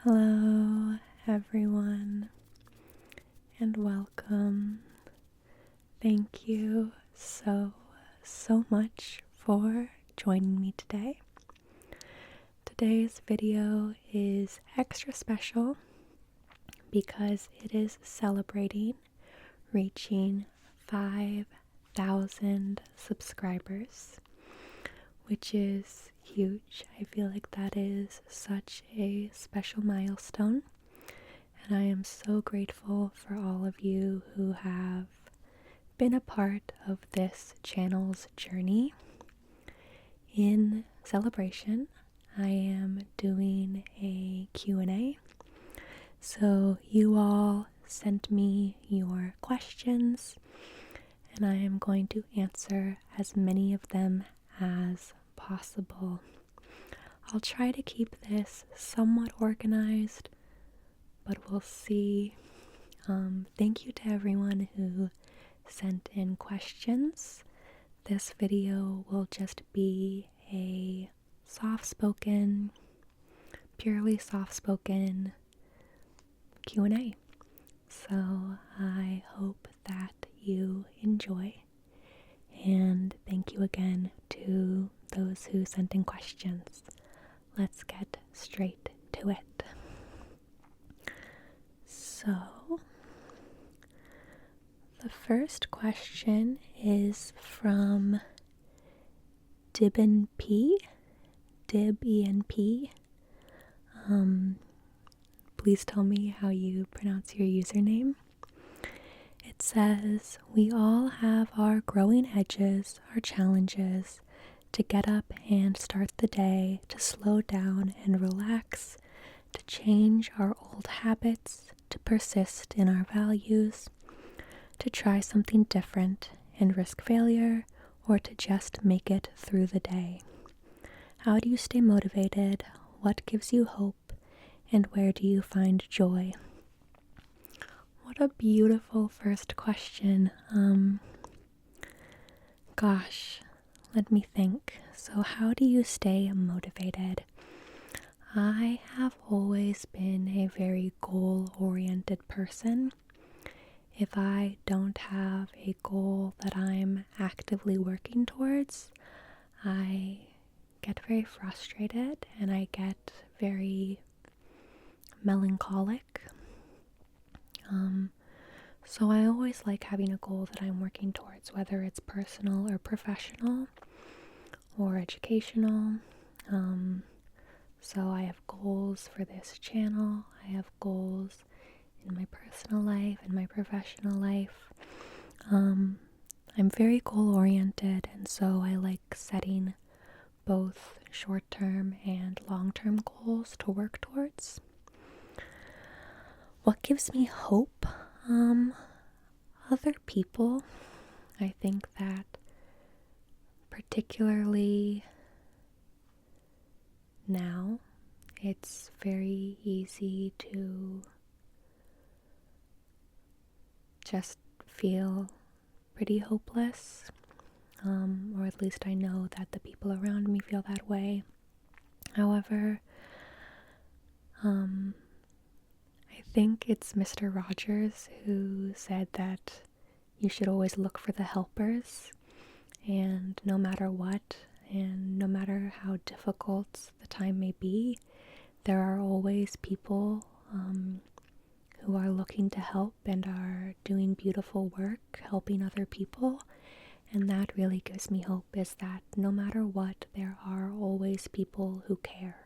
Hello, everyone, and welcome. Thank you so much for joining me today. Today's video is extra special because it is celebrating reaching 5,000 subscribers, which is huge. I feel like that is such a special milestone, and I am so grateful for all of you who have been a part of this channel's journey. In celebration, I am doing a Q&A. So you all sent me your questions, and I am going to answer as many of them as possible. I'll try to keep this somewhat organized, but we'll see. Thank you to everyone who sent in questions. This video will just be a purely soft-spoken Q&A. So I hope that you enjoy. And thank you again to those who sent in questions. Let's get straight to it. So, the first question is from Dib-en-P. Please tell me how you pronounce your username. It says, we all have our growing edges, our challenges, to get up and start the day, to slow down and relax, to change our old habits, to persist in our values, to try something different and risk failure, or to just make it through the day. How do you stay motivated? What gives you hope? And where do you find joy? What a beautiful first question. Gosh, let me think. So how do you stay motivated? I have always been a very goal-oriented person. If I don't have a goal that I'm actively working towards, I get very frustrated and I get very melancholic. So I always like having a goal that I'm working towards, whether it's personal or professional or educational. So I have goals for this channel. I have goals in my personal life and my professional life. I'm very goal-oriented, and so I like setting both short-term and long-term goals to work towards. What gives me hope? Other people. I think that particularly now, it's very easy to just feel pretty hopeless, or at least I know that the people around me feel that way. However, I think it's Mr. Rogers who said that you should always look for the helpers, and no matter what, and no matter how difficult the time may be, there are always people who are looking to help and are doing beautiful work, helping other people. And that really gives me hope, is that no matter what, there are always people who care.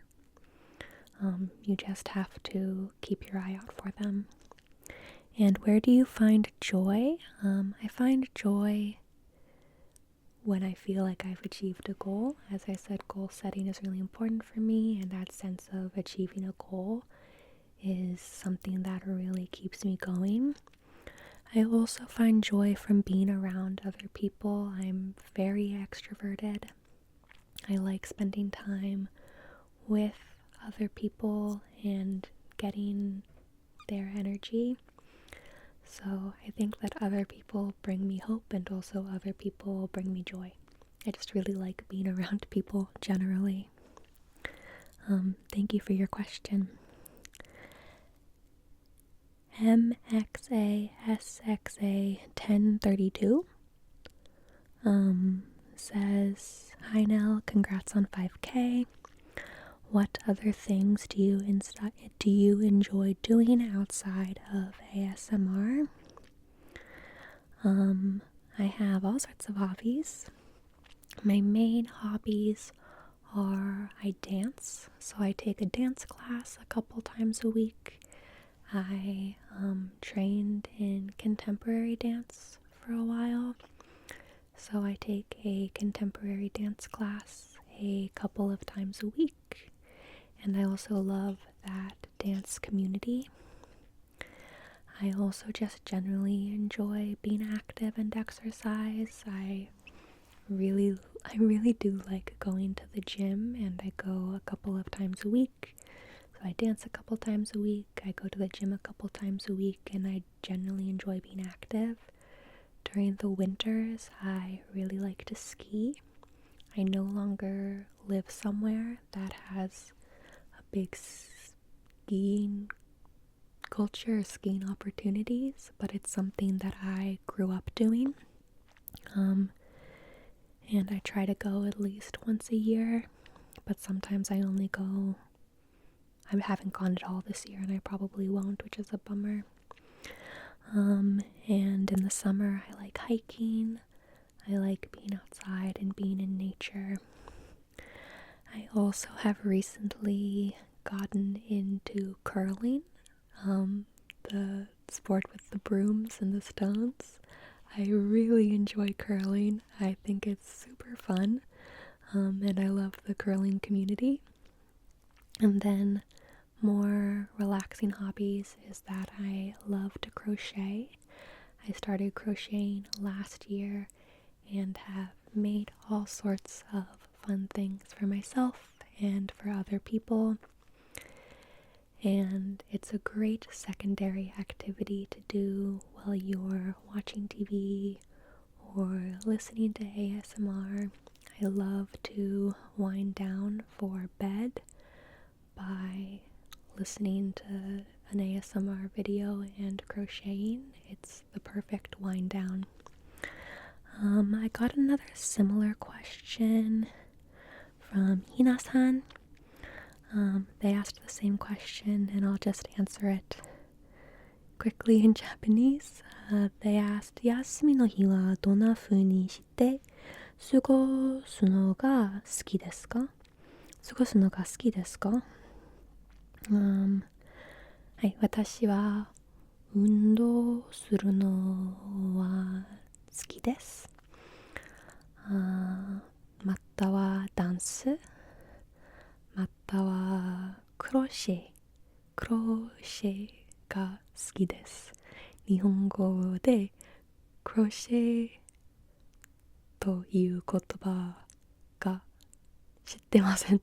You just have to keep your eye out for them. And where do you find joy? I find joy when I feel like I've achieved a goal. As I said, goal setting is really important for me, and that sense of achieving a goal is something that really keeps me going. I also find joy from being around other people. I'm very extroverted. I like spending time with other people and getting their energy. So I think that other people bring me hope, and also other people bring me joy. I just really like being around people generally. Thank you for your question. MXASXA1032 says, "Hi Nell, congrats on 5K. What other things do you enjoy doing outside of ASMR?" I have all sorts of hobbies. My main hobbies are I dance, so I take a dance class a couple times a week. I trained in contemporary dance for a while, so I take a contemporary dance class a couple of times a week, and I also love that dance community. I also just generally enjoy being active and exercise. I really do like going to the gym, and I go a couple of times a week. So I dance a couple times a week, I go to the gym a couple times a week, and I generally enjoy being active. During the winters, I really like to ski. I no longer live somewhere that has a big skiing culture, skiing opportunities, but it's something that I grew up doing. And I try to go at least once a year, but sometimes I only go. I haven't gone at all this year, and I probably won't, which is a bummer. And in the summer, I like hiking. I like being outside and being in nature. I also have recently gotten into curling, the sport with the brooms and the stones. I really enjoy curling. I think it's super fun, and I love the curling community. And then more relaxing hobbies is that I love to crochet. I started crocheting last year and have made all sorts of fun things for myself and for other people. And it's a great secondary activity to do while you're watching TV or listening to ASMR. I love to wind down for bed by listening to an ASMR video and crocheting. It's the perfect wind down. I got another similar question from Hina-san. They asked the same question, and I'll just answer it quickly in Japanese. They asked, 休みの日はどんな風にして過ごすのが好きですか？過ごすのが好きですか？はい、私は運動するのは好きです。またはダンス、またはクロシェが好きです。日本語でクロシェという言葉が知ってません。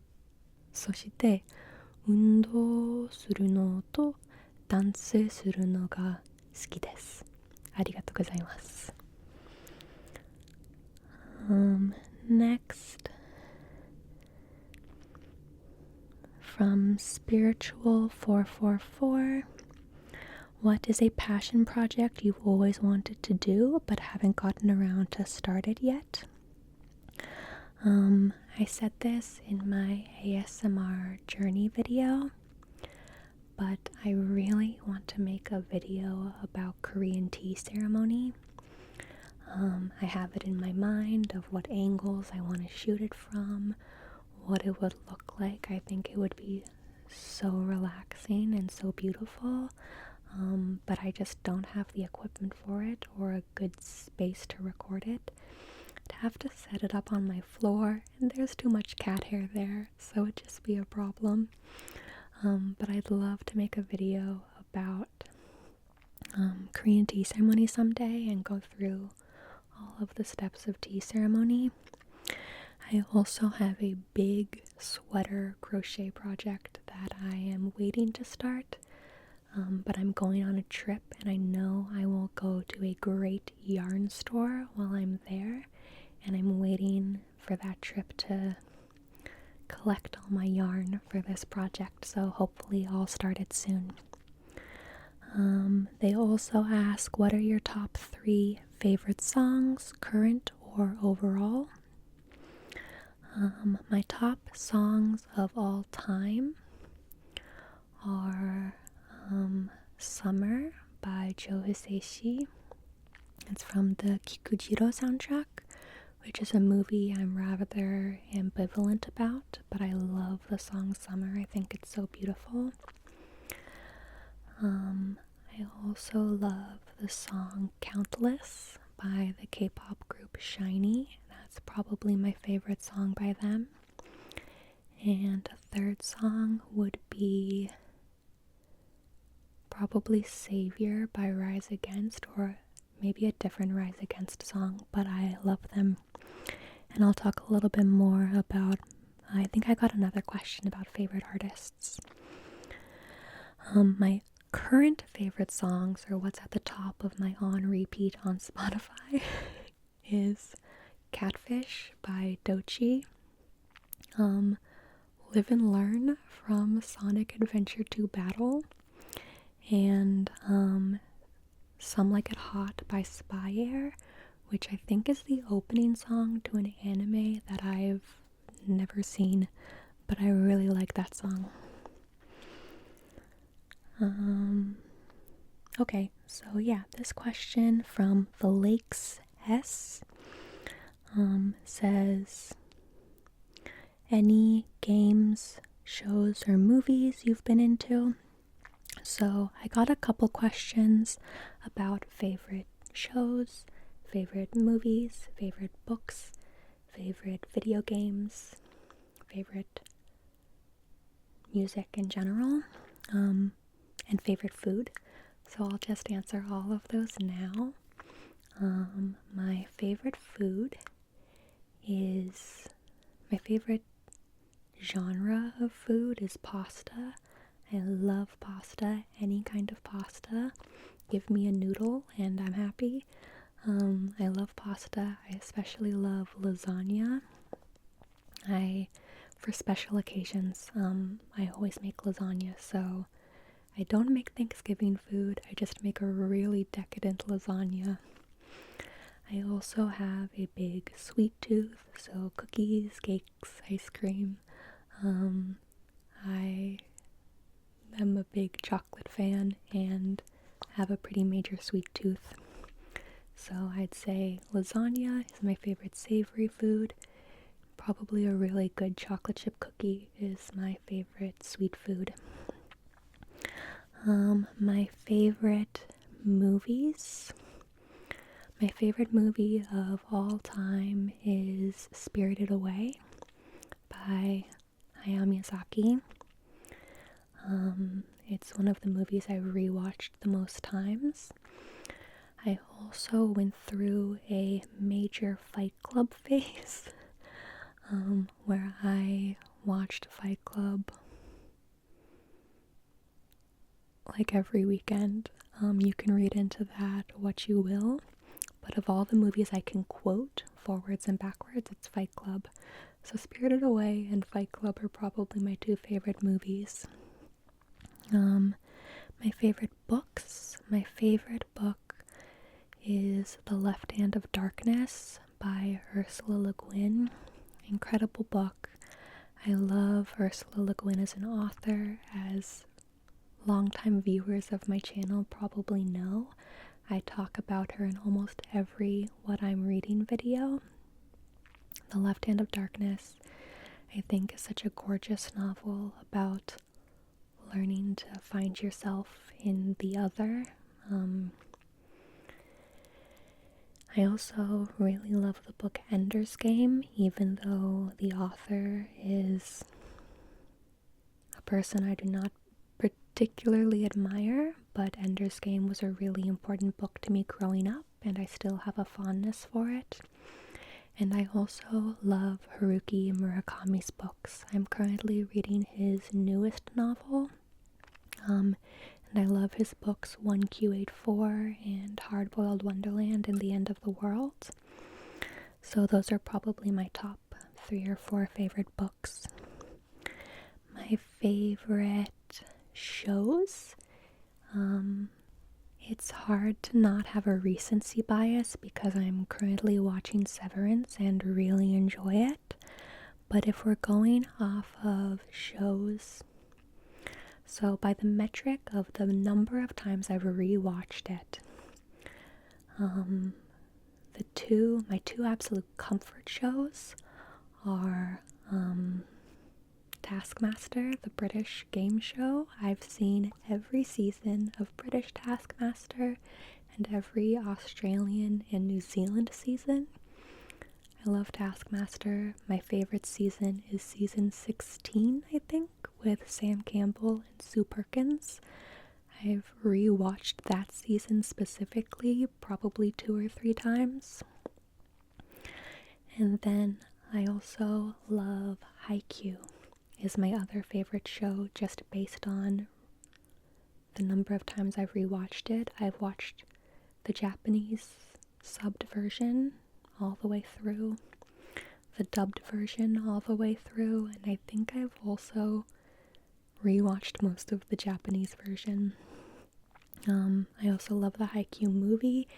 そして運動するのとダンスするのが好きです。ありがとうございます。Next, from Spiritual444, what is a passion project you've always wanted to do but haven't gotten around to start it yet? I said this in my ASMR journey video, but I really want to make a video about Korean tea ceremony. I have it in my mind of what angles I want to shoot it from, what it would look like. I think it would be so relaxing and so beautiful, but I just don't have the equipment for it or a good space to record it. I'd have to set it up on my floor, and there's too much cat hair there, so it'd just be a problem. But I'd love to make a video about Korean tea ceremony someday and go through all of the steps of tea ceremony. I also have a big sweater crochet project that I am waiting to start, but I'm going on a trip, and I know I will go to a great yarn store while I'm there, and I'm waiting for that trip to collect all my yarn for this project, so hopefully I'll start it soon. They also ask, what are your top 3 favorite songs, current or overall? My top songs of all time are Summer by Joe Hisaishi. It's from the Kikujiro soundtrack, which is a movie I'm rather ambivalent about, but I love the song Summer. I think it's so beautiful. I also love the song Countless by the K-pop group SHINee. That's probably my favorite song by them. And a third song would be probably Savior by Rise Against, or maybe a different Rise Against song, but I love them. And I'll talk a little bit more about, I think I got another question about favorite artists. My current favorite songs, or what's at the top of my on repeat on Spotify, is Catfish by Doechii, Live and Learn from Sonic Adventure 2 Battle, and Some Like It Hot by Spy Air, which I think is the opening song to an anime that I've never seen, but I really like that song. Okay, so yeah, this question from the Lakes S says, any games, shows, or movies you've been into? So I got a couple questions about favorite shows, favorite movies, favorite books, favorite video games, favorite music in general, and favorite food. So I'll just answer all of those now. My favorite food is, my favorite genre of food is pasta. I love pasta, any kind of pasta. Give me a noodle and I'm happy. I love pasta. I especially love lasagna. For special occasions, I always make lasagna, so I don't make Thanksgiving food, I just make a really decadent lasagna. I also have a big sweet tooth, so cookies, cakes, ice cream. I am a big chocolate fan and have a pretty major sweet tooth. So I'd say lasagna is my favorite savory food. Probably a really good chocolate chip cookie is my favorite sweet food. My favorite movies. My favorite movie of all time is Spirited Away by Hayao Miyazaki. It's one of the movies I've rewatched the most times. I also went through a major Fight Club phase where I watched Fight Club like every weekend. You can read into that what you will, but of all the movies I can quote forwards and backwards, it's Fight Club. So Spirited Away and Fight Club are probably my 2 favorite movies. My favorite books. My favorite book is The Left Hand of Darkness by Ursula Le Guin. Incredible book. I love Ursula Le Guin as an author. As longtime viewers of my channel probably know, I talk about her in almost every What I'm Reading video. The Left Hand of Darkness, I think, is such a gorgeous novel about learning to find yourself in the other. I also really love the book Ender's Game, even though the author is a person I do not particularly admire, but Ender's Game was a really important book to me growing up, and I still have a fondness for it. And I also love Haruki Murakami's books. I'm currently reading his newest novel, and I love his books 1Q84 and Hard-Boiled Wonderland and The End of the World. So those are probably my top 3 or 4 favorite books. My favorite shows, It's hard to not have a recency bias because I'm currently watching Severance and really enjoy it. But if we're going off of shows, so by the metric of the number of times I've rewatched it, my two absolute comfort shows are Taskmaster, the British game show. I've seen every season of British Taskmaster and every Australian and New Zealand season. I love Taskmaster. My favorite season is season 16, I think, with Sam Campbell and Sue Perkins. I've rewatched that season specifically probably 2 or 3 times. And then I also love Haikyuu, is my other favorite show, just based on the number of times I've rewatched it. I've watched the Japanese subbed version all the way through, the dubbed version all the way through, and I think I've also rewatched most of the Japanese version. I also love the Haikyuu movie,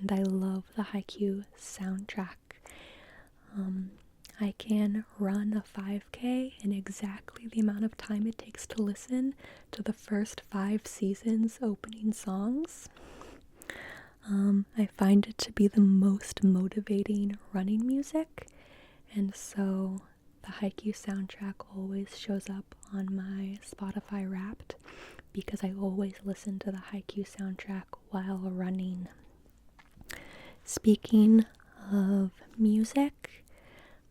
and I love the Haikyuu soundtrack. I can run a 5K in exactly the amount of time it takes to listen to the first 5 seasons opening songs. I find it to be the most motivating running music, and so the Haikyuu soundtrack always shows up on my Spotify Wrapped because I always listen to the Haikyuu soundtrack while running. Speaking of music,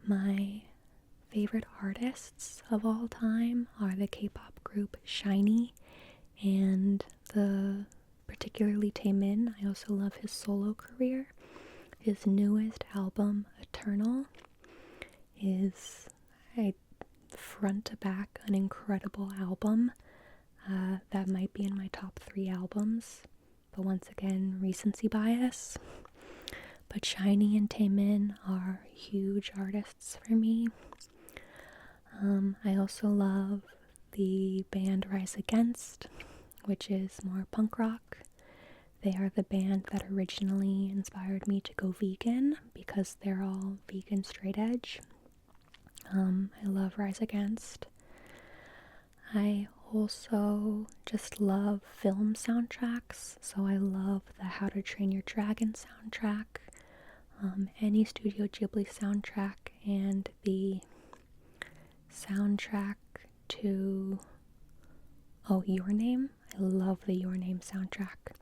my favorite artists of all time are the K-pop group SHINee and particularly Taemin. I also love his solo career. His newest album, Eternal, is front to back an incredible album. That might be in my top 3 albums, but once again, recency bias. But SHINee and Taemin are huge artists for me. I also love the band Rise Against, which is more punk rock. They are the band that originally inspired me to go vegan because they're all vegan straight edge. I love Rise Against. I also just love film soundtracks, so I love the How to Train Your Dragon soundtrack, any Studio Ghibli soundtrack, and the soundtrack to Your Name. I love the Your Name soundtrack.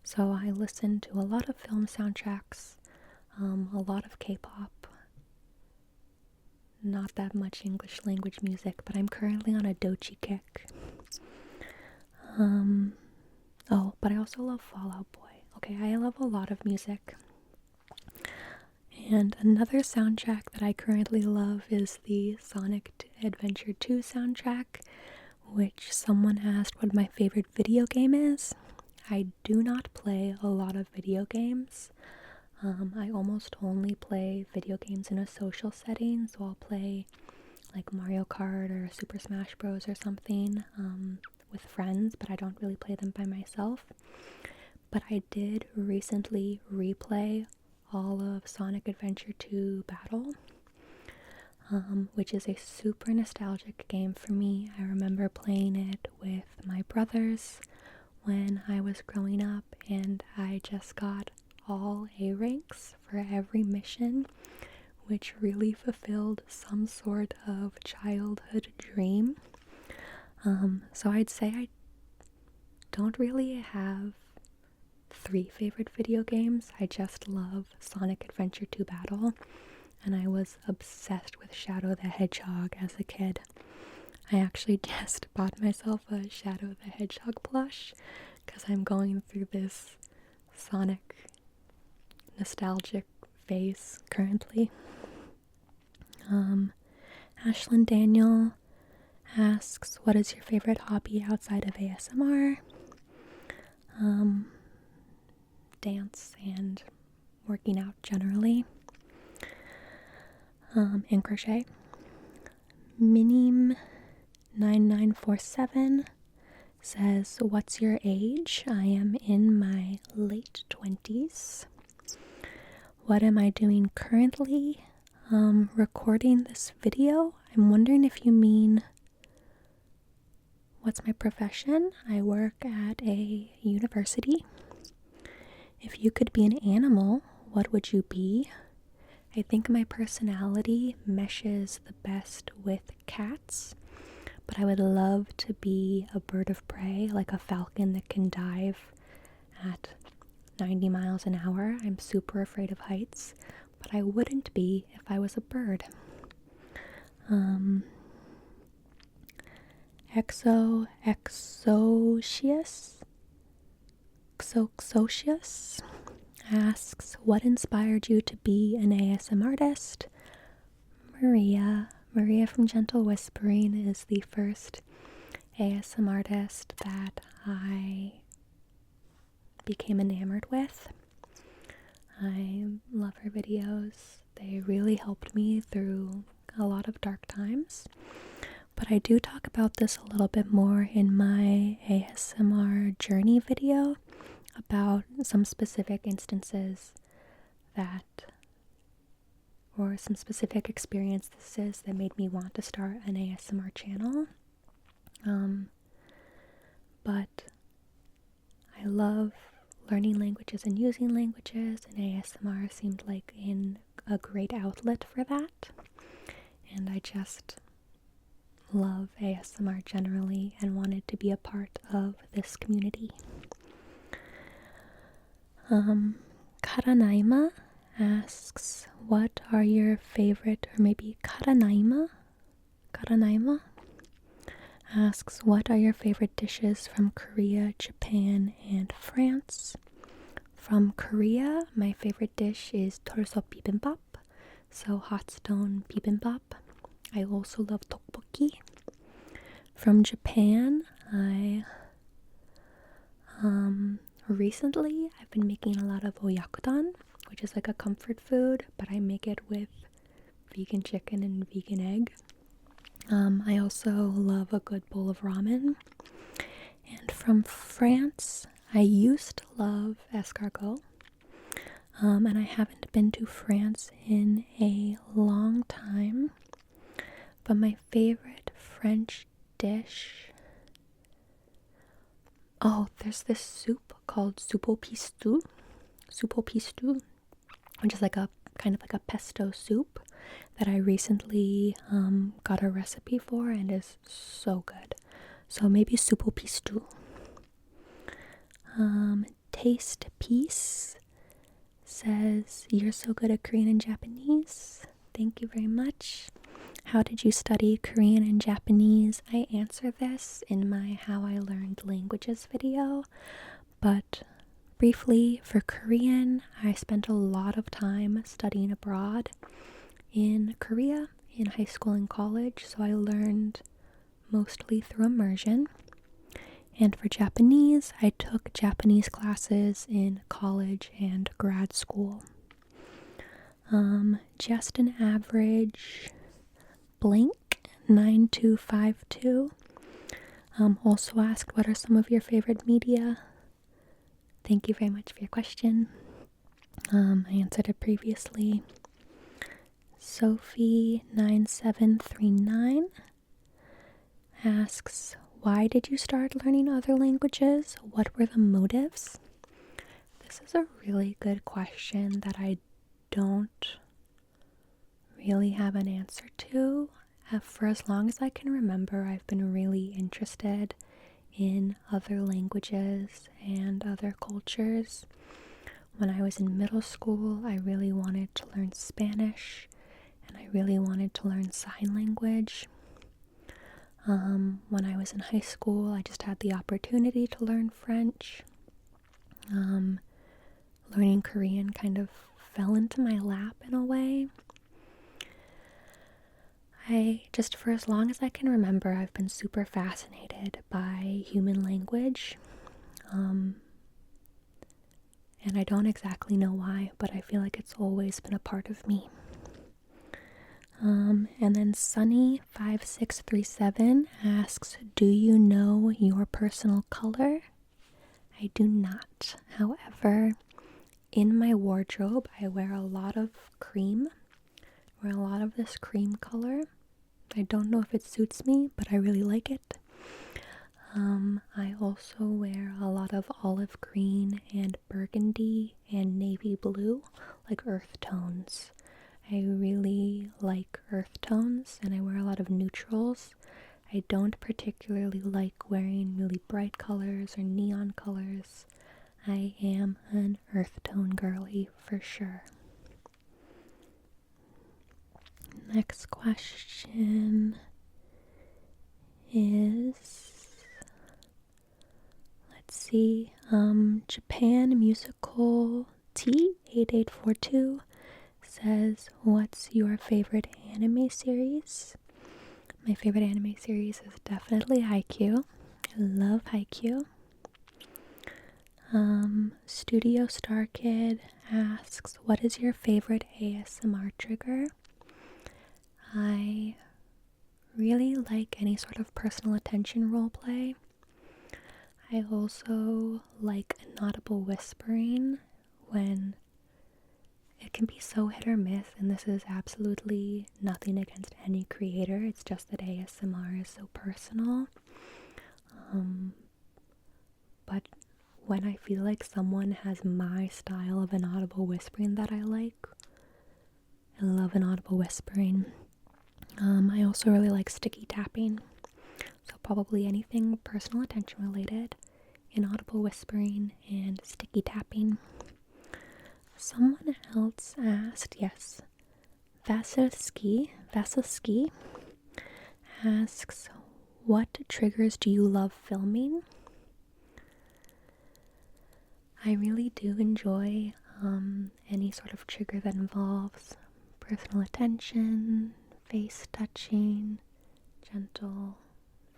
So I listen to a lot of film soundtracks, a lot of K-pop, not that much English language music, but I'm currently on a dochi kick. But I also love Fall Out Boy. Okay, I love a lot of music. And another soundtrack that I currently love is the Sonic Adventure 2 soundtrack, which someone asked what my favorite video game is. I do not play a lot of video games. I almost only play video games in a social setting, so I'll play like Mario Kart or Super Smash Bros. Or something with friends, but I don't really play them by myself. But I did recently replay all of Sonic Adventure 2 Battle, which is a super nostalgic game for me. I remember playing it with my brothers when I was growing up, and I just got all A ranks for every mission, which really fulfilled some sort of childhood dream. So I'd say I don't really have 3 favorite video games. I just love Sonic Adventure 2 Battle, and I was obsessed with Shadow the Hedgehog as a kid. I actually just bought myself a Shadow the Hedgehog plush because I'm going through this Sonic nostalgic phase currently. Ashlyn Daniel asks, what is your favorite hobby outside of ASMR? Dance and working out generally. And crochet. Minim9947 says, "What's your age? I am in my late 20s. What am I doing currently? Recording this video. I'm wondering if you mean what's my profession? I work at a university. If you could be an animal, what would you be? I think my personality meshes the best with cats, but I would love to be a bird of prey, like a falcon that can dive at 90 miles an hour. I'm super afraid of heights, but I wouldn't be if I was a bird. Exocius asks, what inspired you to be an ASM artist? Maria from Gentle Whispering is the first ASM artist that I became enamored with. I love her videos. They really helped me through a lot of dark times. But I do talk about this a little bit more in my ASMR journey video about some specific instances or some specific experiences that made me want to start an ASMR channel. But I love learning languages and using languages, and ASMR seemed like a great outlet for that. And I just love ASMR generally and wanted to be a part of this community. Karanaima asks, what are your favorite, or maybe Karanaima asks, what are your favorite dishes from Korea, Japan, and France? From Korea, my favorite dish is torso bibimbap, so hot stone bibimbap. I also love tteokbokki. From Japan, recently I've been making a lot of oyakudon, which is like a comfort food, but I make it with vegan chicken and vegan egg. I also love a good bowl of ramen. And from France, I used to love escargot. And I haven't been to France in a long time. But my favorite French dish... Oh, there's this soup called soupe au pistou, which is like a kind of like a pesto soup that I recently got a recipe for and is so good. So maybe soupe au pistou. Taste Peace says, you're so good at Korean and Japanese. Thank you very much. How did you study Korean and Japanese? I answer this in my How I Learned Languages video, but briefly, for Korean, I spent a lot of time studying abroad in Korea, in high school and college, so I learned mostly through immersion. And for Japanese, I took Japanese classes in college and grad school. Just an average blank 9252 also asked, what are some of your favorite media? Thank you very much for your question. I answered it previously. Sophie9739 asks, why did you start learning other languages? What were the motives? This is a really good question that I don't really have an answer to. For as long as I can remember, I've been really interested in other languages and other cultures. When I was in middle school, I really wanted to learn Spanish, and I really wanted to learn sign language. When I was in high school, I just had the opportunity to learn French. Learning Korean kind of fell into my lap in a way. For as long as I can remember, I've been super fascinated by human language. And I don't exactly know why, but I feel like it's always been a part of me. And then Sunny5637 asks, do you know your personal color? I do not. However, in my wardrobe, I wear a lot of cream. I wear a lot of this cream color. I don't know if it suits me, but I really like it. I also wear a lot of olive green and burgundy and navy blue, like earth tones. I really like earth tones, and I wear a lot of neutrals. I don't particularly like wearing really bright colors or neon colors. I am an earth tone girly for sure. Next question is, let's see, Japan Musical T8842 says, what's your favorite anime series? My favorite anime series is definitely Haikyuu. I love Haikyuu. Studio Star Kid asks, what is your favorite ASMR trigger? I really like any sort of personal attention roleplay. I also like inaudible whispering when it can be so hit or miss, and this is absolutely nothing against any creator. It's just that ASMR is so personal. But when I feel like someone has my style of inaudible whispering that I like, I love inaudible whispering. I also really like sticky tapping. So probably anything personal attention related, inaudible whispering, and sticky tapping. Someone else asked, yes, Vasilski asks, what triggers do you love filming? I really do enjoy any sort of trigger that involves personal attention, face touching, gentle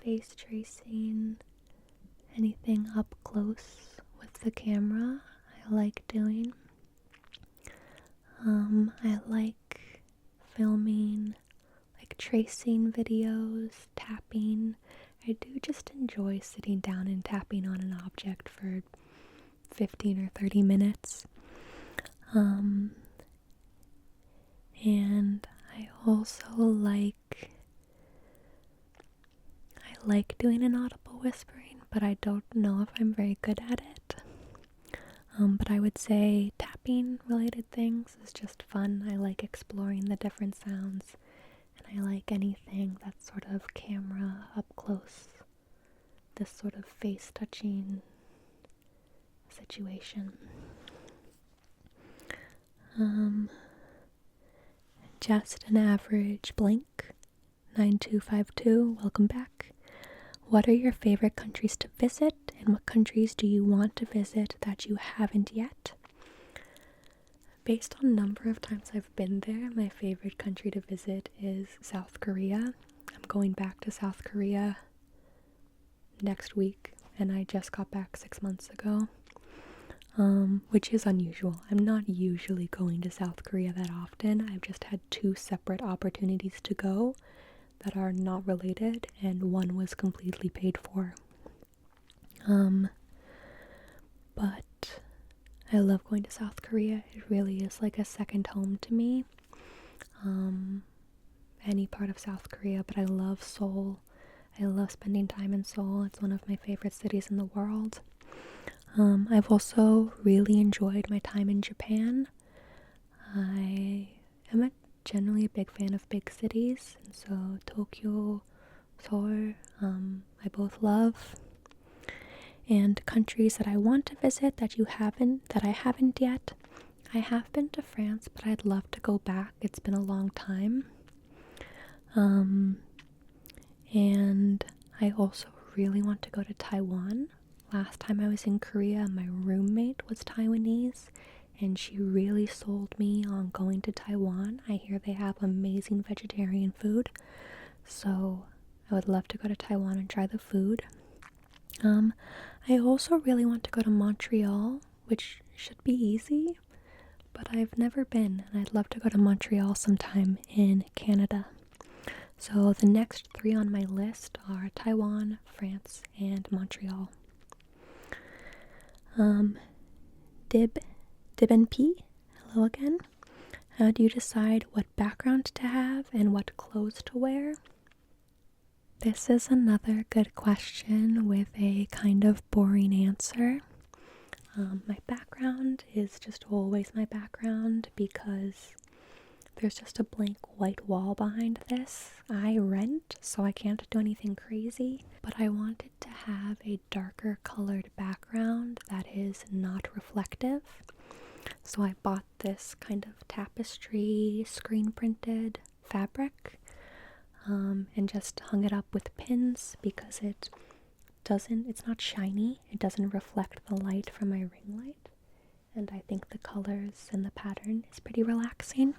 face tracing, anything up close with the camera I like doing. I like filming, like tracing videos, tapping. I do just enjoy sitting down and tapping on an object for 15 or 30 minutes. And I also like doing inaudible whispering, but I don't know if I'm very good at it. But I would say tapping related things is just fun. I like exploring the different sounds, and I like anything that's sort of camera up close, this sort of face touching situation. Just an average blink 9252, welcome back. What are your favorite countries to visit, and what countries do you want to visit that you haven't yet? Based on number of times I've been there, my favorite country to visit is South Korea. I'm going back to South Korea next week, and I just got back 6 months ago, which is unusual. I'm not usually going to South Korea that often. I've just had 2 separate opportunities to go that are not related, and one was completely paid for. But I love going to South Korea. It really is like a second home to me. Any part of South Korea, but I love Seoul. I love spending time in Seoul. It's one of my favorite cities in the world. I've also really enjoyed my time in Japan. I am generally a big fan of big cities, and so Tokyo, Seoul, I both love. And countries that I want to visit that I haven't yet. I have been to France, but I'd love to go back. It's been a long time. And I also really want to go to Taiwan. Last time I was in Korea, my roommate was Taiwanese, and she really sold me on going to Taiwan. I hear they have amazing vegetarian food, so I would love to go to Taiwan and try the food. I also really want to go to Montreal, which should be easy, but I've never been, and I'd love to go to Montreal sometime in Canada. So the next 3 on my list are Taiwan, France, and Montreal. Dib and P, hello again. How do you decide what background to have and what clothes to wear? This is another good question with a kind of boring answer. My background is just always my background because there's just a blank white wall behind this. I rent, so I can't do anything crazy, but I wanted to have a darker colored background that is not reflective. So I bought this kind of tapestry screen printed fabric and just hung it up with pins because it's not shiny. It doesn't reflect the light from my ring light. And I think the colors and the pattern is pretty relaxing.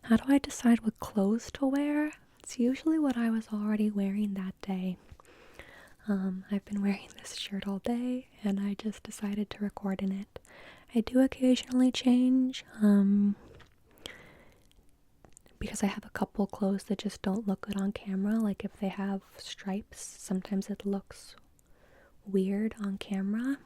How do I decide what clothes to wear? It's usually what I was already wearing that day. I've been wearing this shirt all day and I just decided to record in it. I do occasionally change because I have a couple clothes that just don't look good on camera. Like if they have stripes, sometimes it looks weird on camera.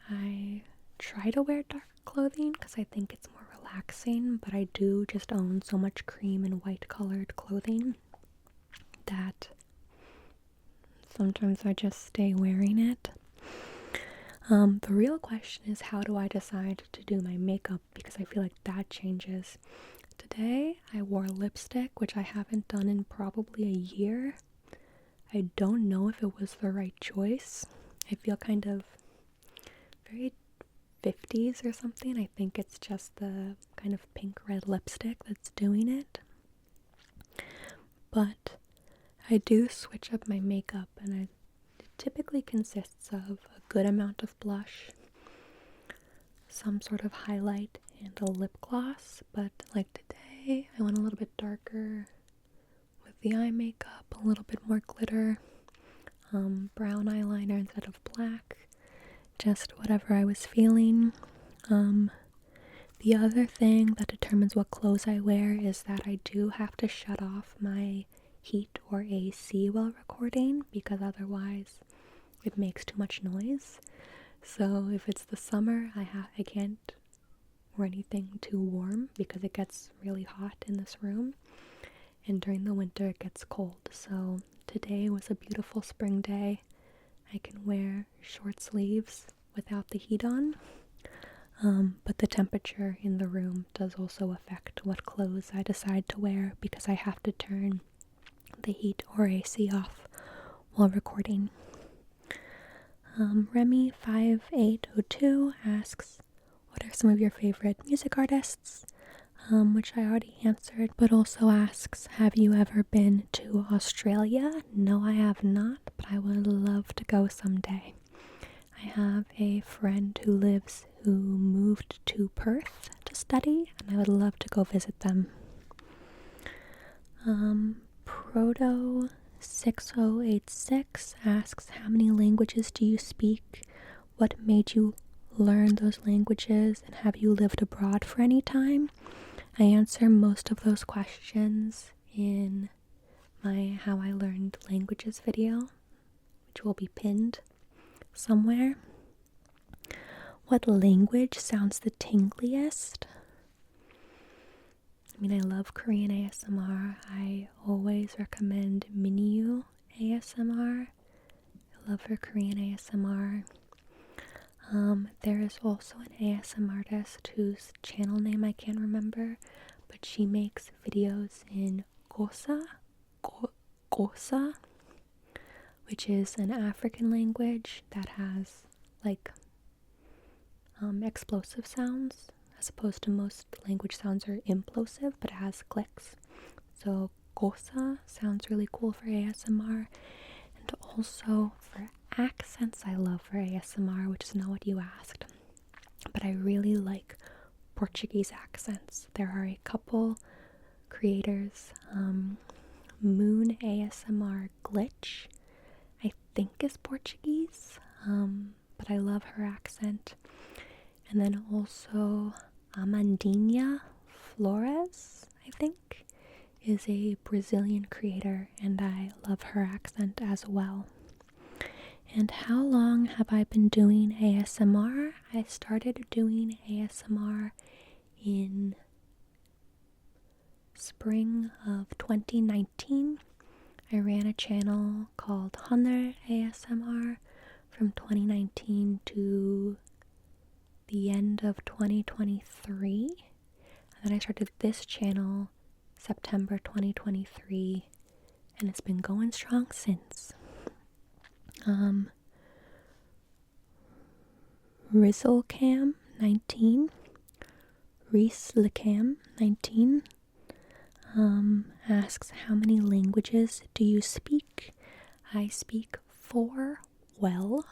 I try to wear dark clothing because I think it's more relaxing, but I do just own so much cream and white colored clothing that sometimes I just stay wearing it. The real question is, how do I decide to do my makeup? Because I feel like that changes. Today I wore lipstick, which I haven't done in probably a year. I don't know if it was the right choice. I feel kind of very 50s or something. I think it's just the kind of pink red lipstick that's doing it. But I do switch up my makeup, and it typically consists of a good amount of blush, some sort of highlight, and a lip gloss. But like today, I went a little bit darker with the eye makeup, a little bit more glitter, brown eyeliner instead of black, just whatever I was feeling. The other thing that determines what clothes I wear is that I do have to shut off my heat or AC while recording because otherwise it makes too much noise. So if it's the summer, I can't wear anything too warm because it gets really hot in this room, and during the winter it gets cold. So today was a beautiful spring day. I can wear short sleeves without the heat on, but the temperature in the room does also affect what clothes I decide to wear because I have to turn the heat or AC off while recording. Remy5802 asks, what are some of your favorite music artists? Which I already answered, but also asks, have you ever been to Australia? No, I have not, but I would love to go someday. I have a friend who moved to Perth to study, and I would love to go visit them. Proto6086 asks, how many languages do you speak? What made you learn those languages, and have you lived abroad for any time? I answer most of those questions in my How I Learned Languages video, which will be pinned somewhere. What language sounds the tingliest? I mean, I love Korean ASMR. I always recommend Minyu ASMR. I love her Korean ASMR. There is also an ASMrtist whose channel name I can't remember, but she makes videos in Gosa, which is an African language that has like explosive sounds, as opposed to most language sounds are implosive, but it has clicks. So Gosa sounds really cool for ASMR. And also for accents, I love for ASMR, which is not what you asked, but I really like Portuguese accents. There are a couple creators, Moon ASMR Glitch, I think is Portuguese, but I love her accent. And then also Amandinha Flores, I think, is a Brazilian creator, and I love her accent as well. And how long have I been doing ASMR? I started doing ASMR in spring of 2019. I ran a channel called Hunter ASMR from 2019 to the end of 2023. And then I started this channel September 2023, and it's been going strong since. Rizzlecam19, Reeslecam19 asks, how many languages do you speak? I speak 4 well.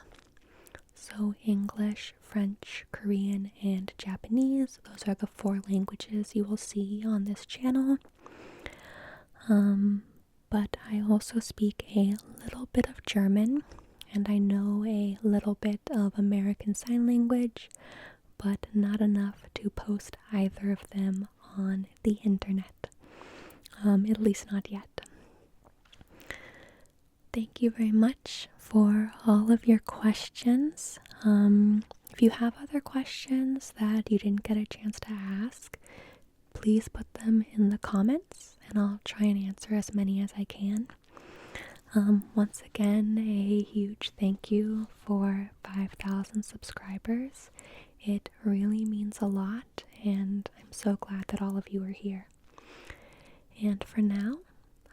So English, French, Korean, and Japanese. Those are the 4 languages you will see on this channel. But I also speak a little bit of German, and I know a little bit of American Sign Language, but not enough to post either of them on the internet. At least not yet. Thank you very much for all of your questions. If you have other questions that you didn't get a chance to ask, please put them in the comments and I'll try and answer as many as I can. Once again, a huge thank you for 5,000 subscribers. It really means a lot, and I'm so glad that all of you are here. And for now,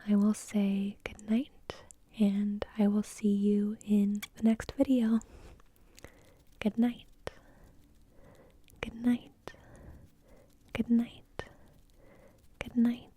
I will say good night, and I will see you in the next video. Good night. Good night. Good night. Good night.